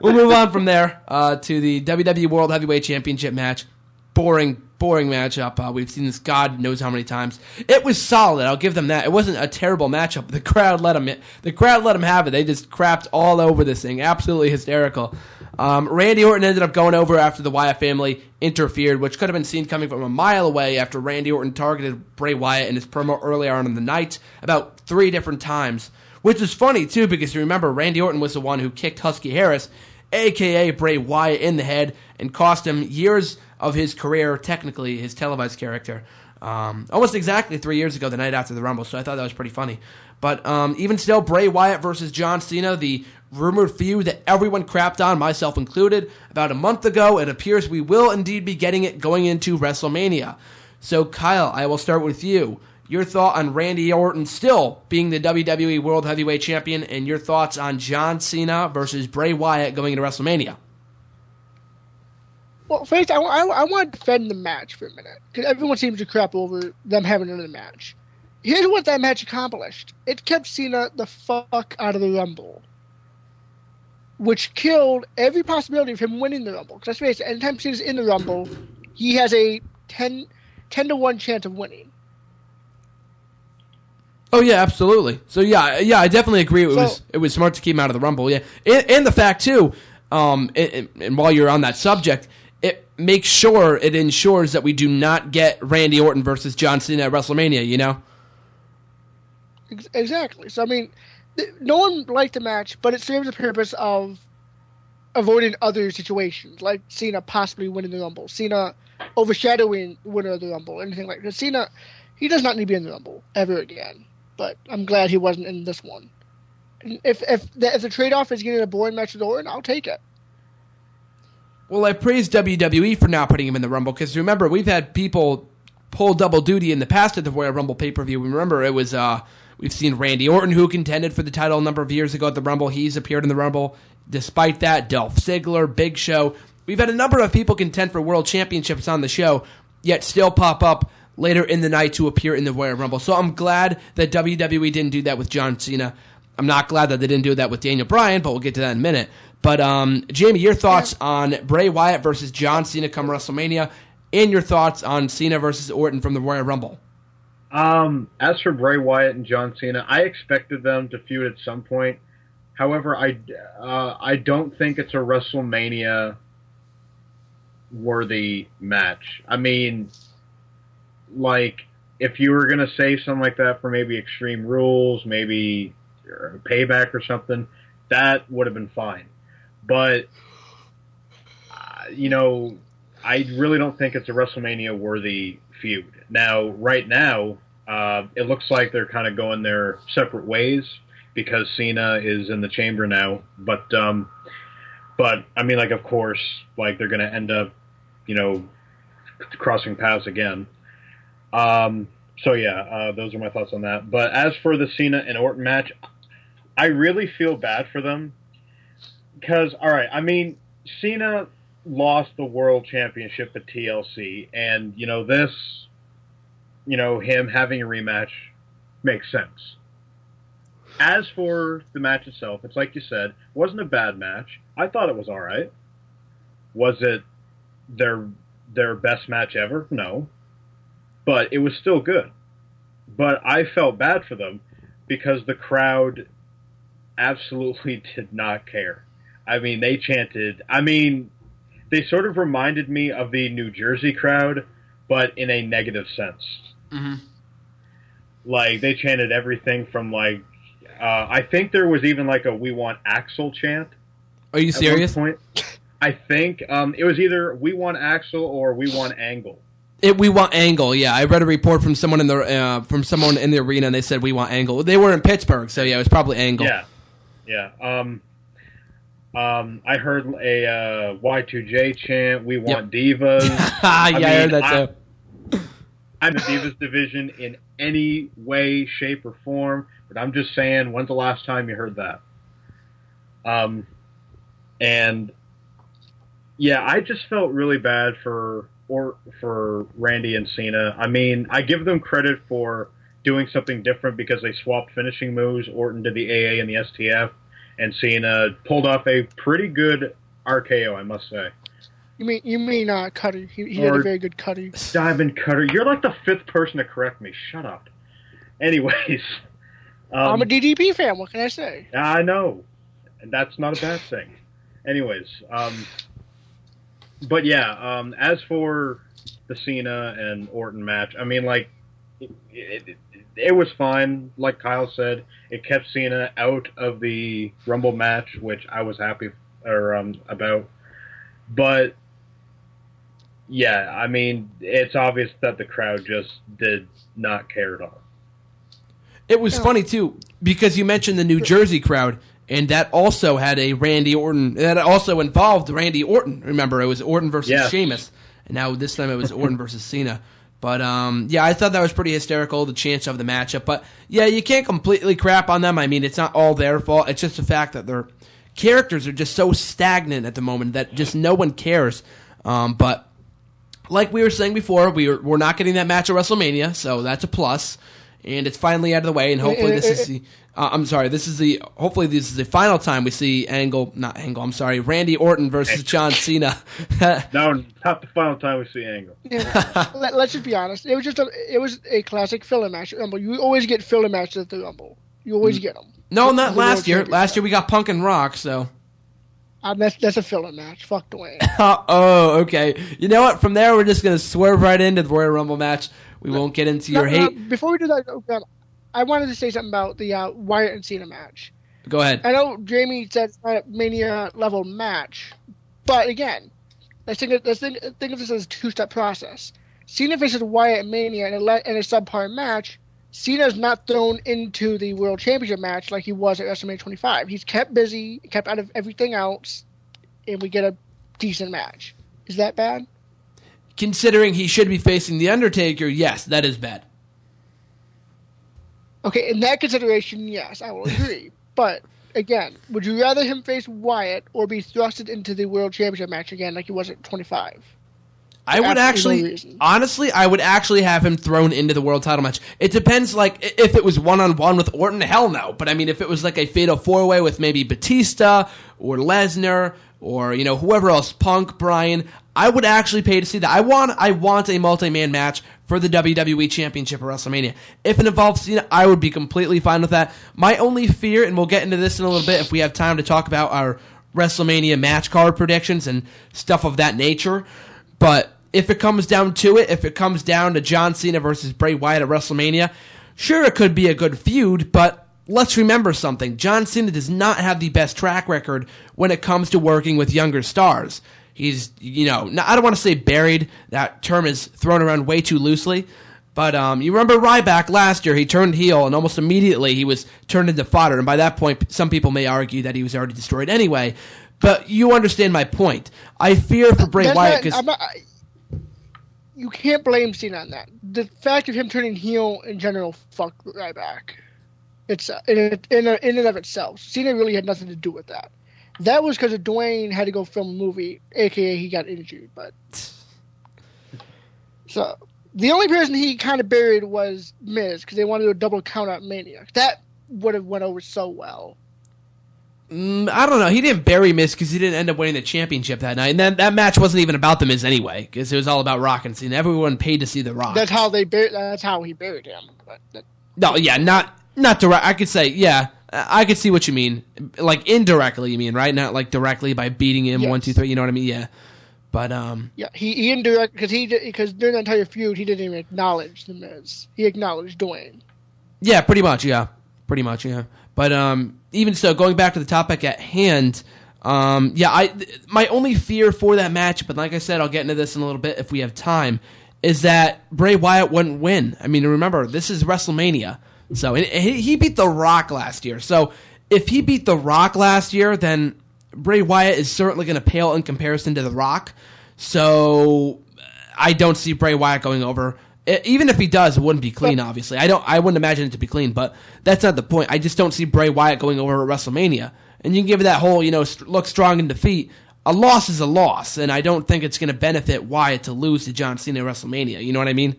We'll move on from there to the WWE World Heavyweight Championship match. Boring matchup. We've seen this God knows how many times. It was solid. I'll give them that. It wasn't a terrible matchup. The crowd let them have it. They just crapped all over this thing. Absolutely hysterical. Randy Orton ended up going over after the Wyatt family interfered, which could have been seen coming from a mile away after Randy Orton targeted Bray Wyatt in his promo earlier on in the night about 3 different times. Which is funny, too, because you remember Randy Orton was the one who kicked Husky Harris, a.k.a. Bray Wyatt, in the head and cost him years of his career, technically his televised character, almost exactly 3 years ago, the night after the Rumble, so I thought that was pretty funny. But even still, Bray Wyatt versus John Cena, the rumored feud that everyone crapped on, myself included, about a month ago, it appears we will indeed be getting it going into WrestleMania. So Kyle, I will start with you. Your thought on Randy Orton still being the WWE World Heavyweight Champion, and your thoughts on John Cena versus Bray Wyatt going into WrestleMania. Well, first, I want to defend the match for a minute, because everyone seems to crap over them having another match. Here's what that match accomplished. It kept Cena the fuck out of the Rumble, which killed every possibility of him winning the Rumble. Because let's face it, anytime Cena's in the Rumble, he has a 10 to 1 chance of winning. Oh yeah, absolutely. So yeah, I definitely agree. It was smart to keep him out of the Rumble. Yeah, and the fact too, and while you're on that subject, it ensures that we do not get Randy Orton versus John Cena at WrestleMania. You know. Exactly. So I mean, no one liked the match, but it serves the purpose of avoiding other situations, like Cena possibly winning the Rumble, Cena overshadowing the winner of the Rumble, anything like that. Cena, he does not need to be in the Rumble ever again. But I'm glad he wasn't in this one. And if the trade-off is getting a boring match with Orton, I'll take it. Well, I praise WWE for not putting him in the Rumble, because remember, we've had people pull double duty in the past at the Royal Rumble pay-per-view. Remember, it was we've seen Randy Orton, who contended for the title a number of years ago at the Rumble. He's appeared in the Rumble. Despite that, Dolph Ziggler, Big Show. We've had a number of people contend for world championships on the show, yet still pop up later in the night to appear in the Royal Rumble. So I'm glad that WWE didn't do that with John Cena. I'm not glad that they didn't do that with Daniel Bryan, but we'll get to that in a minute. But Jamie, your thoughts on Bray Wyatt versus John Cena come WrestleMania, and your thoughts on Cena versus Orton from the Royal Rumble. As for Bray Wyatt and John Cena, I expected them to feud at some point. However, I don't think it's a WrestleMania worthy match. I mean, like, if you were going to say something like that for maybe Extreme Rules, maybe Payback or something, that would have been fine. But, I really don't think it's a WrestleMania-worthy feud. Now, right now, it looks like they're kind of going their separate ways because Cena is in the chamber now. But I mean, like, of course, like, they're going to end up, crossing paths again. So yeah, those are my thoughts on that. But as for the Cena and Orton match, I really feel bad for them because, all right, I mean, Cena lost the world championship at TLC, and him having a rematch makes sense. As for the match itself, it's like you said, wasn't a bad match. I thought it was all right. Was it their best match ever? No. But it was still good. But I felt bad for them because the crowd absolutely did not care. I mean, they chanted. I mean, they sort of reminded me of the New Jersey crowd, but in a negative sense. Mm-hmm. Like, they chanted everything from, like, I think there was even, like, a "We Want Axel" chant. Are you serious? At one point. I think it was either "We Want Axel" or "We Want Angle." We want Angle, yeah. I read a report from someone in the arena, and they said we want Angle. They were in Pittsburgh, so yeah, it was probably Angle. Yeah. I heard a Y2J chant. We want Divas. I heard that too. I'm the Divas division in any way, shape, or form, but I'm just saying, when's the last time you heard that? And yeah, I just felt really bad for Randy and Cena. I mean, I give them credit for doing something different because they swapped finishing moves. Orton did the AA and the STF, and Cena pulled off a pretty good RKO, I must say. You mean Cutter? He had a very good Cutter. Diamond Cutter. You're like the fifth person to correct me. Shut up. Anyways. I'm a DDP fan. What can I say? I know. And that's not a bad thing. Anyways. But yeah, as for the Cena and Orton match, I mean, like, it was fine. Like Kyle said, it kept Cena out of the Rumble match, which I was happy about. But yeah, I mean, it's obvious that the crowd just did not care at all. It was funny, too, because you mentioned the New Jersey crowd, and that also had a Randy Orton. That also involved Randy Orton. Remember, it was Orton versus Sheamus, and now this time it was Orton versus Cena. But, yeah, I thought that was pretty hysterical, the chance of the matchup. But, yeah, you can't completely crap on them. I mean, it's not all their fault. It's just the fact that their characters are just so stagnant at the moment that just no one cares. But like we were saying before, we're not getting that match at WrestleMania, so that's a plus. And it's finally out of the way, and hopefully this is the hopefully this is the final time we see Randy Orton versus John Cena. No, not the final time we see Angle. Yeah. Let's just be honest. It was a classic filler match at Rumble. You always get filler matches at the Rumble. You always get them. No, not last year. Last year we got Punk and Rock, so. That's a filler match. Fuck Dwayne. Oh, okay. You know what? From there, we're just going to swerve right into the Royal Rumble match. We won't get into your hate. Before we do that, I wanted to say something about the Wyatt and Cena match. Go ahead. I know Jamie said it's not a Mania-level match, but again, let's think of this as a two-step process. Cena faces Wyatt at Mania in a subpar match. Cena's not thrown into the World Championship match like he was at WrestleMania 25. He's kept busy, kept out of everything else, and we get a decent match. Is that bad? Considering he should be facing The Undertaker, yes, that is bad. Okay, in that consideration, yes, I will agree. But, again, would you rather him face Wyatt or be thrusted into the World Championship match again like he was at 25? I would honestly have him thrown into the world title match. It depends, like, if it was one-on-one with Orton, hell no. But, I mean, if it was like a fatal four-way with maybe Batista or Lesnar or, you know, whoever else, Punk, Bryan, I would actually pay to see that. I want a multi-man match for the WWE Championship at WrestleMania. If it involves Cena, I would be completely fine with that. My only fear, and we'll get into this in a little bit if we have time to talk about our WrestleMania match card predictions and stuff of that nature, but if it comes down to it, if it comes down to John Cena versus Bray Wyatt at WrestleMania, sure, it could be a good feud, but let's remember something. John Cena does not have the best track record when it comes to working with younger stars. He's, you know, I don't want to say buried. That term is thrown around way too loosely. But you remember Ryback last year, he turned heel, and almost immediately he was turned into fodder. And by that point, some people may argue that he was already destroyed anyway. But you understand my point. I fear for Bray Wyatt because... You can't blame Cena on that. The fact of him turning heel in general fucked Ryback. It's in and of itself. Cena really had nothing to do with that. That was because Dwayne had to go film a movie, a.k.a. he got injured. But so the only person he kind of buried was Miz because they wanted to do a double count out Mania. That would have went over so well. I don't know. He didn't bury Miz because he didn't end up winning the championship that night. And that match wasn't even about the Miz anyway because it was all about Rock and Cena. Everyone paid to see the Rock. That's how he buried him. No, yeah, not direct. I could say, yeah, I could see what you mean. Like indirectly, you mean, right? Not like directly by beating him 1, 2, 3. You know what I mean? Yeah. But yeah, he indirect because during the entire feud he didn't even acknowledge the Miz. He acknowledged Dwayne. Yeah, pretty much. Yeah. But even so, going back to the topic at hand, my only fear for that match, but like I said, I'll get into this in a little bit if we have time, is that Bray Wyatt wouldn't win. I mean, remember, this is WrestleMania. So he beat The Rock last year. So if he beat The Rock last year, then Bray Wyatt is certainly going to pale in comparison to The Rock. So I don't see Bray Wyatt going over. Even if he does, it wouldn't be clean, obviously. I wouldn't imagine it to be clean, but that's not the point. I just don't see Bray Wyatt going over at WrestleMania. And you can give it that whole, look strong in defeat. A loss is a loss, and I don't think it's going to benefit Wyatt to lose to John Cena at WrestleMania. You know what I mean?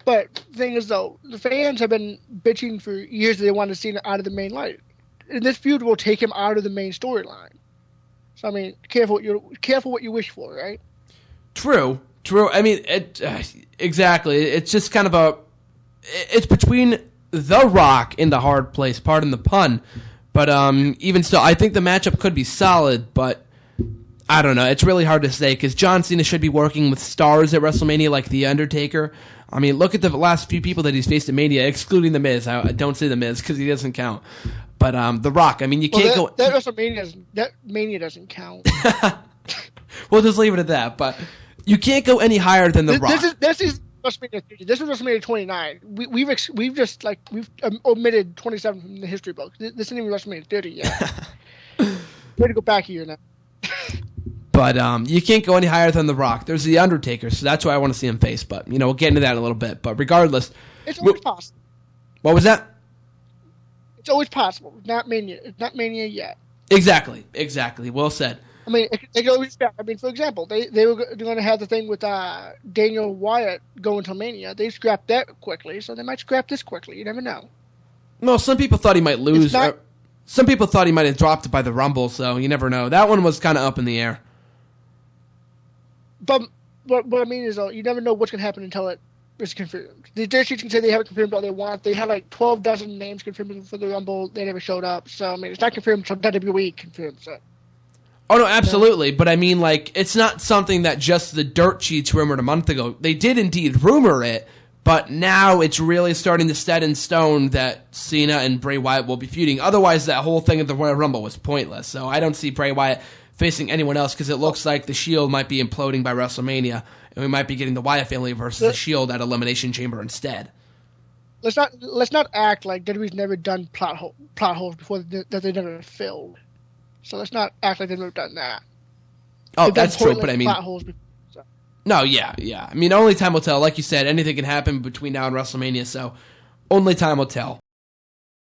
But the thing is, though, the fans have been bitching for years that they want to see him out of the main light. And this feud will take him out of the main storyline. So, I mean, careful what you wish for, right? True. I mean, exactly. It's just kind of it's between The Rock in the hard place, pardon the pun. But even still, I think the matchup could be solid, but I don't know. It's really hard to say because John Cena should be working with stars at WrestleMania like The Undertaker. I mean, look at the last few people that he's faced at Mania, excluding The Miz. I don't say The Miz because he doesn't count. But The Rock, I mean, you can't go... That Mania doesn't count. We'll just leave it at that. But you can't go any higher than The Rock. This is WrestleMania 30. This was WrestleMania 29. We've omitted 27 from the history books. This isn't even WrestleMania 30 yet. Way to go back a year now. But you can't go any higher than The Rock. There's The Undertaker, so that's why I want to see him face. But, we'll get into that in a little bit. But regardless... It's always possible. What was that? It's always possible. Not Mania yet. Exactly. Well said. I mean, they could always scrap. I mean, for example, they were going to have the thing with Daniel Wyatt going to Mania. They scrapped that quickly, so they might scrap this quickly. You never know. Well, some people thought he might lose. Some people thought he might have dropped by the Rumble, so you never know. That one was kind of up in the air. But what I mean is, though, you never know what's going to happen until it is confirmed. The dirt sheets can say they haven't confirmed all they want. They had like 12 dozen names confirmed for the Rumble. They never showed up. So, I mean, it's not confirmed until WWE confirms it. Oh, no, absolutely. But I mean, like, it's not something that just the dirt sheets rumored a month ago. They did indeed rumor it, but now it's really starting to set in stone that Cena and Bray Wyatt will be feuding. Otherwise, that whole thing at the Royal Rumble was pointless. So I don't see Bray Wyatt facing anyone else because it looks like the Shield might be imploding by WrestleMania, and we might be getting the Wyatt family versus the Shield at Elimination Chamber instead. Let's not act like WWE's never done plot holes before that they never filled. So let's not act like they've never done that. Oh, that's true, but I mean... Plot holes before, so. No, yeah. I mean, only time will tell. Like you said, anything can happen between now and WrestleMania, so only time will tell.